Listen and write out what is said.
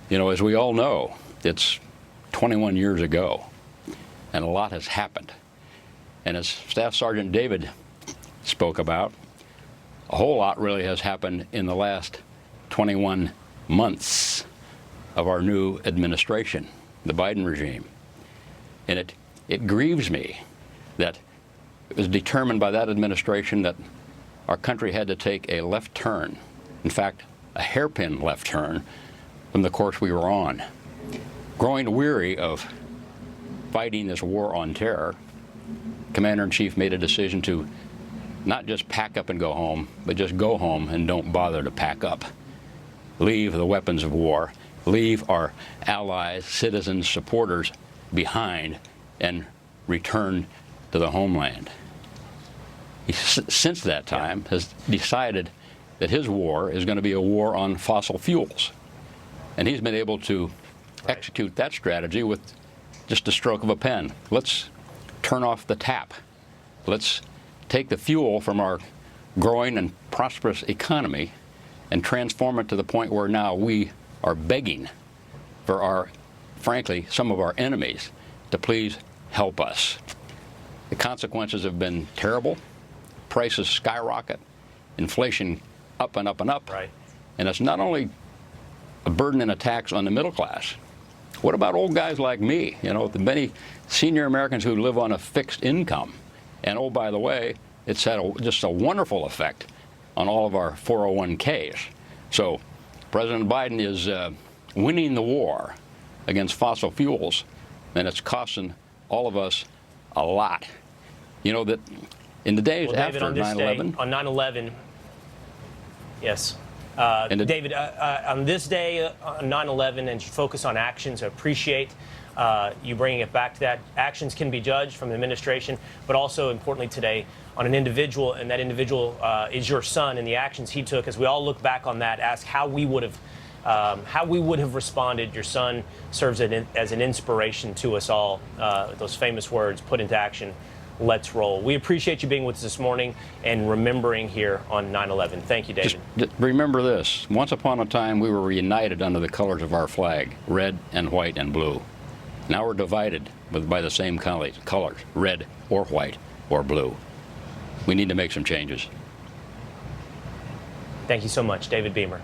You know, as we all know, it's 21 years ago, and a lot has happened. And as Staff Sergeant David spoke about, a whole lot really has happened in the last 21 months of our new administration, the Biden regime. And it grieves me that it was determined by that administration that our country had to take a left turn, in fact, a hairpin left turn from the course we were on. Growing weary of fighting this war on terror, Commander-in-Chief made a decision to not just pack up and go home, but just go home and don't bother to pack up. Leave the weapons of war, leave our allies, citizens, supporters behind, and return to the homeland. He, since that time, has decided that his war is going to be a war on fossil fuels. And he's been able to execute that strategy with just a stroke of a pen. Let's turn off the tap. Let's take the fuel from our growing and prosperous economy and transform it to the point where now we are begging for our, frankly, some of our enemies to please help us. The consequences have been terrible. Prices skyrocket, inflation up and up and up. Right. And it's not only a burden and a tax on the middle class. What about old guys like me? You know, the many senior Americans who live on a fixed income. And oh, by the way, it's had just a wonderful effect on all of our 401ks. So President Biden is winning the war against fossil fuels, and it's costing all of us a lot. You know that in the days David, after 9/11, on 9/11, yes. David, on this day, on 9/11, and you focus on actions, I appreciate you bringing it back to that. Actions can be judged from the administration, but also importantly today on an individual, and that individual is your son, and the actions he took. As we all look back on that, ask how we would have responded. Your son serves as an inspiration to us all. Those famous words, put into action. Let's roll. We appreciate you being with us this morning and remembering here on 9/11. Thank you, David. Just remember this. Once upon a time, we were united under the colors of our flag, red and white and blue. Now we're divided by the same colors, red or white or blue. We need to make some changes. Thank you so much, David Beamer.